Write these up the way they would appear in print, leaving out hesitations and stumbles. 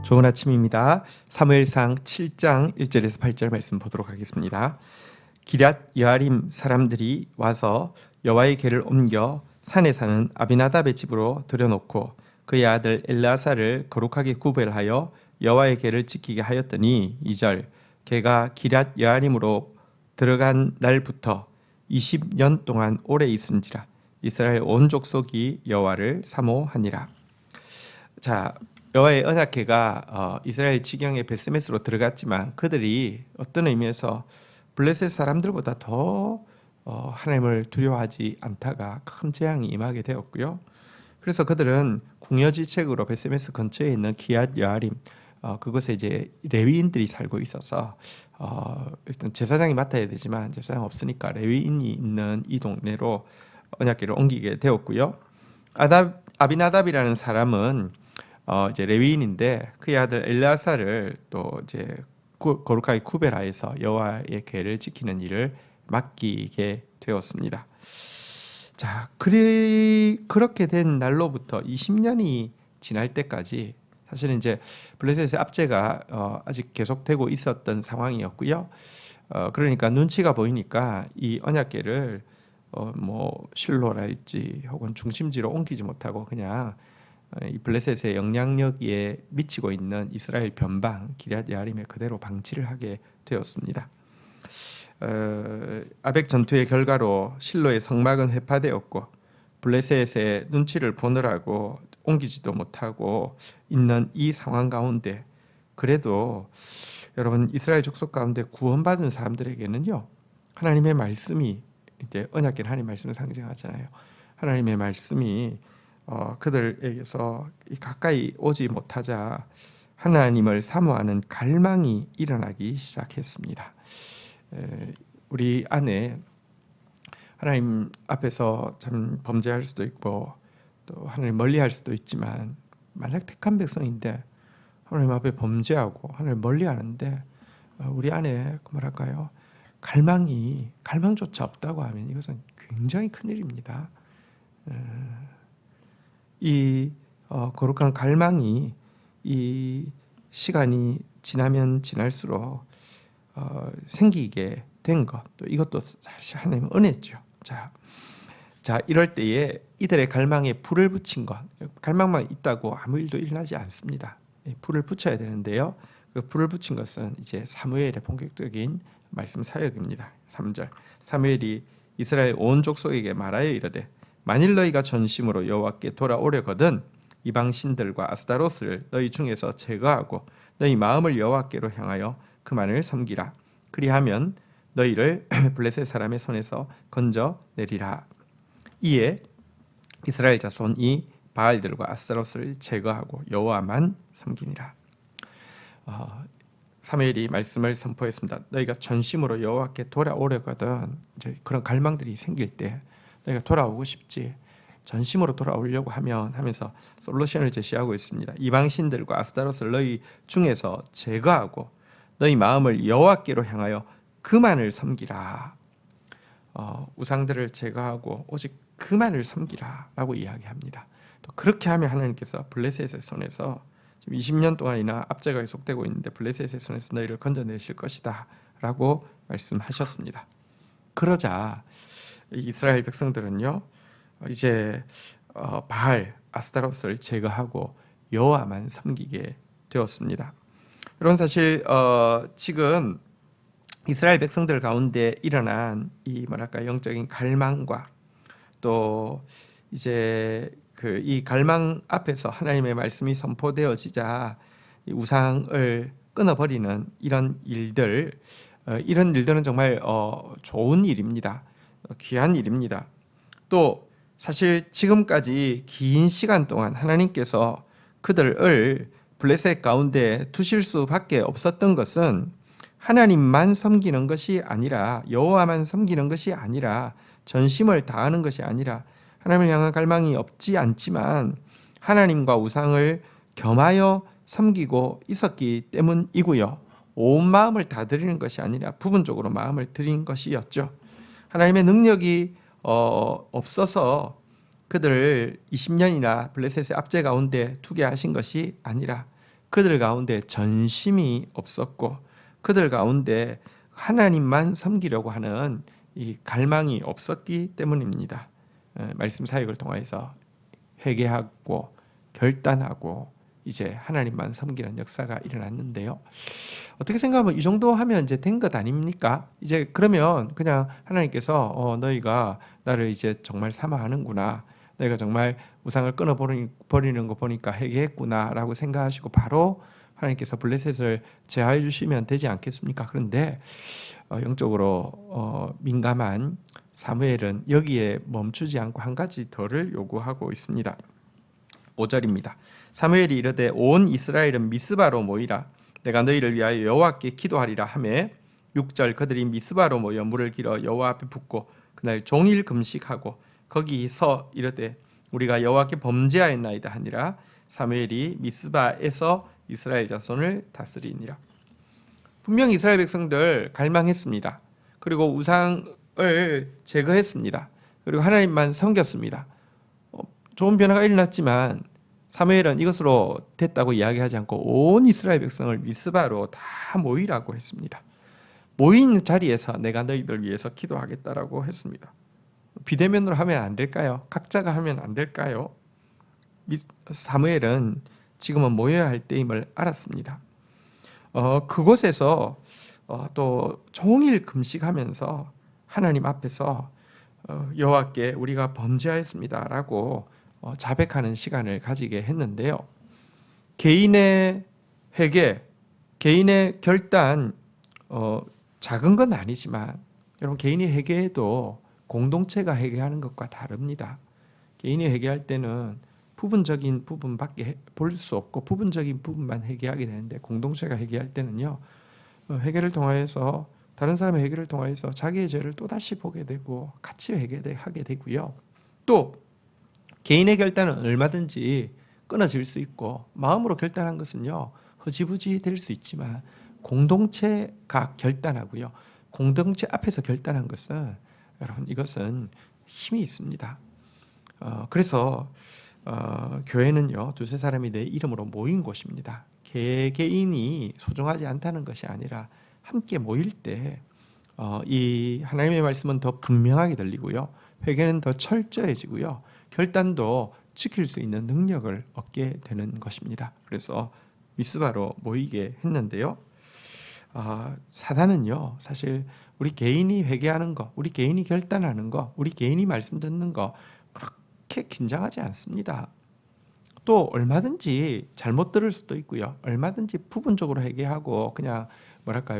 좋은 아침입니다. 사무엘상 7장 1절에서 8절 말씀 보도록 하겠습니다. 기럇 여아림 사람들이 와서 여호와의 궤를 옮겨 산에 사는 아비나답의 집으로 들여놓고 그의 아들 엘르아사를 거룩하게 구별하여 여호와의 궤를 지키게 하였더니 2절 궤가 기럇 여아림으로 들어간 날부터 20년 동안 오래 있은지라 이스라엘 온 족속이 여호와를 사모하니라. 자, 여호와의 언약궤가 이스라엘 지경의 베스메스로 들어갔지만 그들이 어떤 의미에서 블레셋 사람들보다 더 하나님을 두려워하지 않다가 큰 재앙이 임하게 되었고요. 그래서 그들은 궁여지책으로 베스메스 근처에 있는 기럇 여아림 그곳에 이제 레위인들이 살고 있어서 일단 제사장이 맡아야 되지만 제사장 없으니까 레위인이 있는 이 동네로 언약궤를 옮기게 되었고요. 아비나답이라는 사람은 이제 레위인인데 그의 아들 엘르아사를 또 이제 거룩하게 구별하여서 여호와의 궤를 지키는 일을 맡기게 되었습니다. 자, 그렇게 된 날로부터 20년이 지날 때까지 사실은 이제 블레셋의 압제가 아직 계속되고 있었던 상황이었고요. 그러니까 눈치가 보이니까 이 언약궤를 뭐 실로랄지 혹은 중심지로 옮기지 못하고 그냥 이 블레셋의 영향력에 미치고 있는 이스라엘 변방 기럇 여아림에 그대로 방치를 하게 되었습니다. 아벡 전투의 결과로 실로의 성막은 회파되었고 블레셋의 눈치를 보느라고 옮기지도 못하고 있는 이 상황 가운데 그래도 여러분 이스라엘 족속 가운데 구원받은 사람들에게는요 하나님의 말씀이 이제 언약궤는 하나님의 말씀을 상징하잖아요. 하나님의 말씀이 그들에게서 가까이 오지 못하자 하나님을 사모하는 갈망이 일어나기 시작했습니다. 우리 안에 하나님 앞에서 참 범죄할 수도 있고 또 하나님 멀리할 수도 있지만 만약 택한 백성인데 하나님 앞에 범죄하고 하나님 멀리하는데 우리 안에 뭐랄까요? 갈망조차 없다고 하면 이것은 굉장히 큰 일입니다. 이 거룩한 갈망이 이 시간이 지나면 지날수록 생기게 된 것, 또 이것도 사실 하나님의 은혜죠. 자, 이럴 때에 이들의 갈망에 불을 붙인 것, 갈망만 있다고 아무 일도 일어나지 않습니다. 불을 붙여야 되는데요. 그 불을 붙인 것은 이제 사무엘의 본격적인 말씀 사역입니다. 3절 사무엘이 이스라엘 온 족속에게 말하여 이르되 만일 너희가 전심으로 여호와께 돌아오려거든 이방 신들과 아스타롯을 너희 중에서 제거하고 너희 마음을 여호와께로 향하여 그만을 섬기라. 그리하면 너희를 블레셋 사람의 손에서 건져내리라. 이에 이스라엘 자손이 바알들과 아스타롯을 제거하고 여호와만 섬기니라. 사무엘이 말씀을 선포했습니다. 너희가 전심으로 여호와께 돌아오려거든 이제 그런 갈망들이 생길 때 너희가 돌아오고 싶지 전심으로 돌아오려고 하면서 솔루션을 제시하고 있습니다. 이방신들과 아스타롯을 너희 중에서 제거하고 너희 마음을 여호와께로 향하여 그만을 섬기라. 우상들을 제거하고 오직 그만을 섬기라 라고 이야기합니다. 또 그렇게 하면 하나님께서 블레셋의 손에서 지금 20년 동안이나 압제가 계속되고 있는데 블레셋의 손에서 너희를 건져내실 것이다 라고 말씀하셨습니다. 그러자 이스라엘 백성들은요 이제 바알, 아스타롯을 제거하고 여호와만 섬기게 되었습니다. 여러분 사실 지금 이스라엘 백성들 가운데 일어난 이 뭐랄까 영적인 갈망과 또 이제 이 갈망 앞에서 하나님의 말씀이 선포되어지자 이 우상을 끊어버리는 이런 일들은 정말 좋은 일입니다. 귀한 일입니다. 또 사실 지금까지 긴 시간 동안 하나님께서 그들을 블레셋 가운데 두실 수밖에 없었던 것은 하나님만 섬기는 것이 아니라 여호와만 섬기는 것이 아니라 전심을 다하는 것이 아니라 하나님을 향한 갈망이 없지 않지만 하나님과 우상을 겸하여 섬기고 있었기 때문이고요. 온 마음을 다 드리는 것이 아니라 부분적으로 마음을 드린 것이었죠. 하나님의 능력이 없어서 그들을 20년이나 블레셋의 압제 가운데 두게 하신 것이 아니라 그들 가운데 전심이 없었고 그들 가운데 하나님만 섬기려고 하는 이 갈망이 없었기 때문입니다. 말씀 사역을 통해서 회개하고 결단하고 이제 하나님만 섬기는 역사가 일어났는데요. 어떻게 생각하면 이 정도 하면 이제 된 것 아닙니까? 이제 그러면 그냥 하나님께서 너희가 나를 이제 정말 사모하는구나, 너희가 정말 우상을 끊어버리는 거 보니까 회개했구나라고 생각하시고 바로 하나님께서 블레셋을 제하해 주시면 되지 않겠습니까? 그런데 영적으로 민감한 사무엘은 여기에 멈추지 않고 한 가지 더를 요구하고 있습니다. 5절입니다. 사무엘이 이르되 온 이스라엘은 미스바로 모이라. 내가 너희를 위하여 여호와께 기도하리라 하매 6절 그들이 미스바로 모여 물을 길어 여호와 앞에 붓고 그날 종일 금식하고 거기서 이르되 우리가 여호와께 범죄하였나이다 하니라. 사무엘이 미스바에서 이스라엘 자손을 다스리니라. 분명 이스라엘 백성들 갈망했습니다. 그리고 우상을 제거했습니다. 그리고 하나님만 섬겼습니다. 좋은 변화가 일어났지만 사무엘은 이것으로 됐다고 이야기하지 않고 온 이스라엘 백성을 미스바로 다 모이라고 했습니다. 모인 자리에서 내가 너희들 위해서 기도하겠다라고 했습니다. 비대면으로 하면 안 될까요? 각자가 하면 안 될까요? 사무엘은 지금은 모여야 할 때임을 알았습니다. 그곳에서 또 종일 금식하면서 하나님 앞에서 여호와께 우리가 범죄하였습니다라고 자백하는 시간을 가지게 했는데요. 개인의 회개, 개인의 결단, 작은 건 아니지만 여러분 개인이 회개해도 공동체가 회개하는 것과 다릅니다. 개인이 회개할 때는 부분적인 부분밖에 볼 수 없고 부분적인 부분만 회개하게 되는데 공동체가 회개할 때는요, 회개를 통하여서 다른 사람의 회개를 통하여서 자기의 죄를 또다시 보게 되고 같이 회개하게 되고요. 또 개인의 결단은 얼마든지 끊어질 수 있고 마음으로 결단한 것은요 흐지부지 될 수 있지만 공동체가 결단하고요, 공동체 앞에서 결단한 것은 여러분 이것은 힘이 있습니다. 그래서 교회는요 두세 사람이 내 이름으로 모인 곳입니다. 개개인이 소중하지 않다는 것이 아니라 함께 모일 때 이 하나님의 말씀은 더 분명하게 들리고요, 회개는 더 철저해지고요, 결단도 지킬 수 있는 능력을 얻게 되는 것입니다. 그래서 미스바로 모이게 했는데요. 사단은요 사실 우리 개인이 회개하는 거, 우리 개인이 결단하는 거, 우리 개인이 말씀 듣는 거 그렇게 긴장하지 않습니다. 또 얼마든지 잘못 들을 수도 있고요, 얼마든지 부분적으로 회개하고 그냥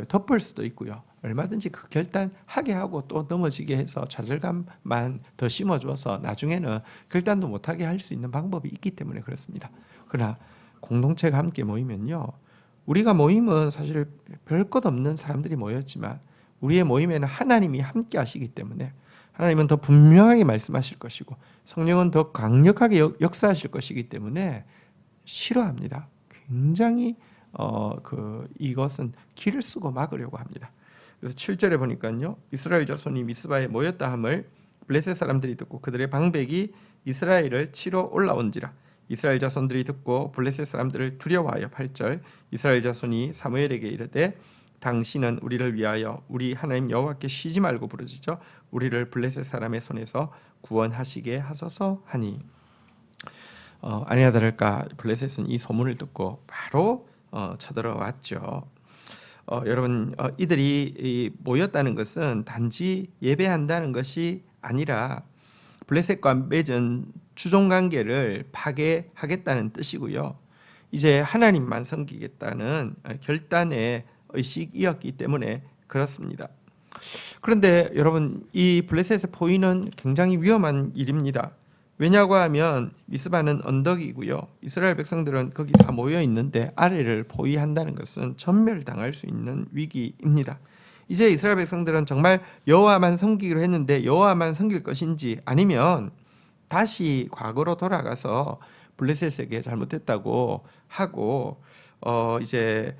덮을 수도 있고요, 얼마든지 그 결단하게 하고 또 넘어지게 해서 좌절감만 더 심어줘서 나중에는 결단도 못하게 할 수 있는 방법이 있기 때문에 그렇습니다. 그러나 공동체가 함께 모이면요, 우리가 모임은 사실 별 것 없는 사람들이 모였지만 우리의 모임에는 하나님이 함께 하시기 때문에 하나님은 더 분명하게 말씀하실 것이고 성령은 더 강력하게 역사하실 것이기 때문에 싫어합니다. 굉장히 이것은 길을 쓰고 막으려고 합니다. 그래서 7절에 보니까요, 이스라엘 자손이 미스바에 모였다 함을 블레셋 사람들이 듣고 그들의 방백이 이스라엘을 치러 올라온지라. 이스라엘 자손들이 듣고 블레셋 사람들을 두려워하여 8절 이스라엘 자손이 사무엘에게 이르되 당신은 우리를 위하여 우리 하나님 여호와께 쉬지 말고 부르짖어 우리를 블레셋 사람의 손에서 구원하시게 하소서 하니. 아니나 다를까 블레셋은 이 소문을 듣고 바로 쳐들어왔죠. 여러분 이들이 모였다는 것은 단지 예배한다는 것이 아니라 블레셋과 맺은 주종관계를 파괴하겠다는 뜻이고요, 이제 하나님만 섬기겠다는 결단의 의식이었기 때문에 그렇습니다. 그런데 여러분 이 블레셋의 포위는 굉장히 위험한 일입니다. 왜냐고 하면 미스바는 언덕이고요, 이스라엘 백성들은 거기 다 모여 있는데 아래를 포위한다는 것은 전멸당할 수 있는 위기입니다. 이제 이스라엘 백성들은 정말 여호와만 섬기기로 했는데 여호와만 섬길 것인지 아니면 다시 과거로 돌아가서 블레셋에게 잘못했다고 하고 이제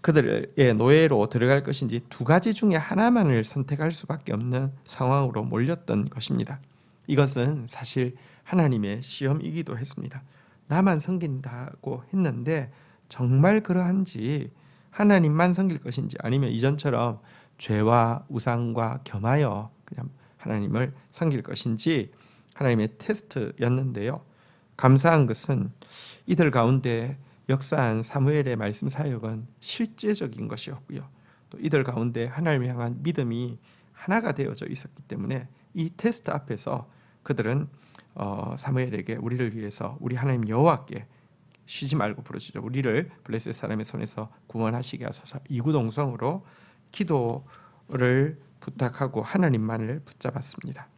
그들의 노예로 들어갈 것인지 두 가지 중에 하나만을 선택할 수밖에 없는 상황으로 몰렸던 것입니다. 이것은 사실 하나님의 시험이기도 했습니다. 나만 섬긴다고 했는데 정말 그러한지, 하나님만 섬길 것인지, 아니면 이전처럼 죄와 우상과 겸하여 그냥 하나님을 섬길 것인지 하나님의 테스트였는데요. 감사한 것은 이들 가운데 역사한 사무엘의 말씀 사역은 실제적인 것이었고요. 또 이들 가운데 하나님을 향한 믿음이 하나가 되어져 있었기 때문에 이 테스트 앞에서 그들은 사무엘에게 우리를 위해서 우리 하나님 여호와께 쉬지 말고 부르짖어 우리를 블레셋 사람의 손에서 구원하시게 하소서 이구동성으로 기도를 부탁하고 하나님만을 붙잡았습니다.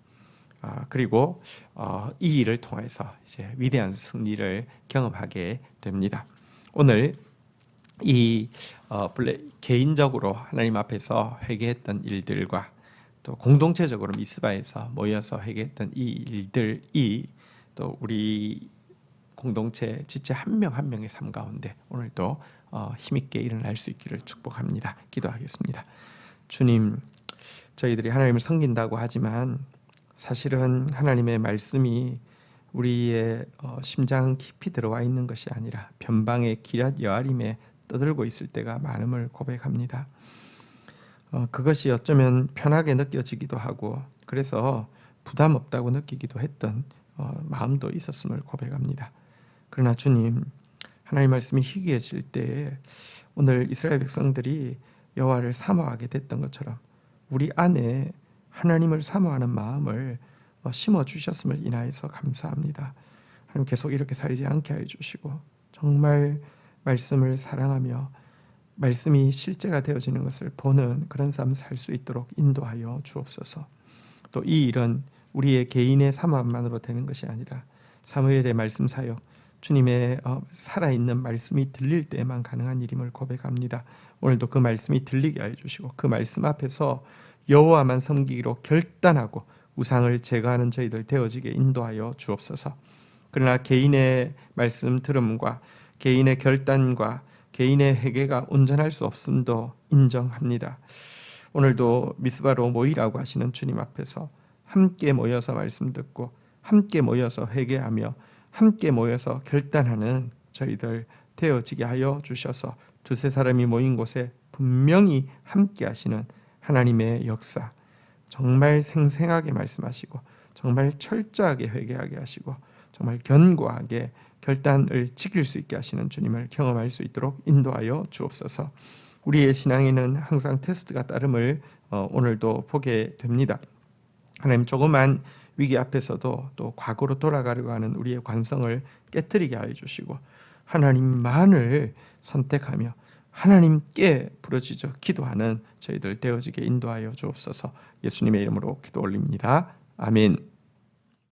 그리고 이 일을 통해서 이제 위대한 승리를 경험하게 됩니다. 오늘 이 개인적으로 하나님 앞에서 회개했던 일들과 또 공동체적으로 미스바에서 모여서 회개했던 이 일들이 또 우리 공동체 지체 한 명 한 명의 삶 가운데 오늘도 힘있게 일어날 수 있기를 축복합니다. 기도하겠습니다. 주님, 저희들이 하나님을 섬긴다고 하지만 사실은 하나님의 말씀이 우리의 심장 깊이 들어와 있는 것이 아니라 변방의 기럇 여아림에 떠들고 있을 때가 많음을 고백합니다. 그것이 어쩌면 편하게 느껴지기도 하고 그래서 부담 없다고 느끼기도 했던 마음도 있었음을 고백합니다. 그러나 주님, 하나님 말씀이 희귀해질 때에 오늘 이스라엘 백성들이 여호와를 사모하게 됐던 것처럼 우리 안에 하나님을 사모하는 마음을 심어주셨음을 인하여서 감사합니다. 하나님 계속 이렇게 살지 않게 해주시고 정말 말씀을 사랑하며 말씀이 실제가 되어지는 것을 보는 그런 삶을 살 수 있도록 인도하여 주옵소서. 또 이 일은 우리의 개인의 사모함만으로 되는 것이 아니라 사무엘의 말씀 사역, 주님의 살아있는 말씀이 들릴 때에만 가능한 일임을 고백합니다. 오늘도 그 말씀이 들리게 하여 주시고 그 말씀 앞에서 여호와만 섬기기로 결단하고 우상을 제거하는 저희들 되어지게 인도하여 주옵소서. 그러나 개인의 말씀 들음과 개인의 결단과 개인의 회개가 온전할 수 없음도 인정합니다. 오늘도 미스바로 모이라고 하시는 주님 앞에서 함께 모여서 말씀 듣고 함께 모여서 회개하며 함께 모여서 결단하는 저희들 되어지게 하여 주셔서 두세 사람이 모인 곳에 분명히 함께 하시는 하나님의 역사, 정말 생생하게 말씀하시고 정말 철저하게 회개하게 하시고 정말 견고하게 결단을 지킬 수 있게 하시는 주님을 경험할 수 있도록 인도하여 주옵소서. 우리의 신앙에는 항상 테스트가 따름을 오늘도 보게 됩니다. 하나님, 조그만 위기 앞에서도 또 과거로 돌아가려고 하는 우리의 관성을 깨뜨리게 하여 주시고 하나님만을 선택하며 하나님께 부르짖어 기도하는 저희들 되어지게 인도하여 주옵소서. 예수님의 이름으로 기도 올립니다. 아멘.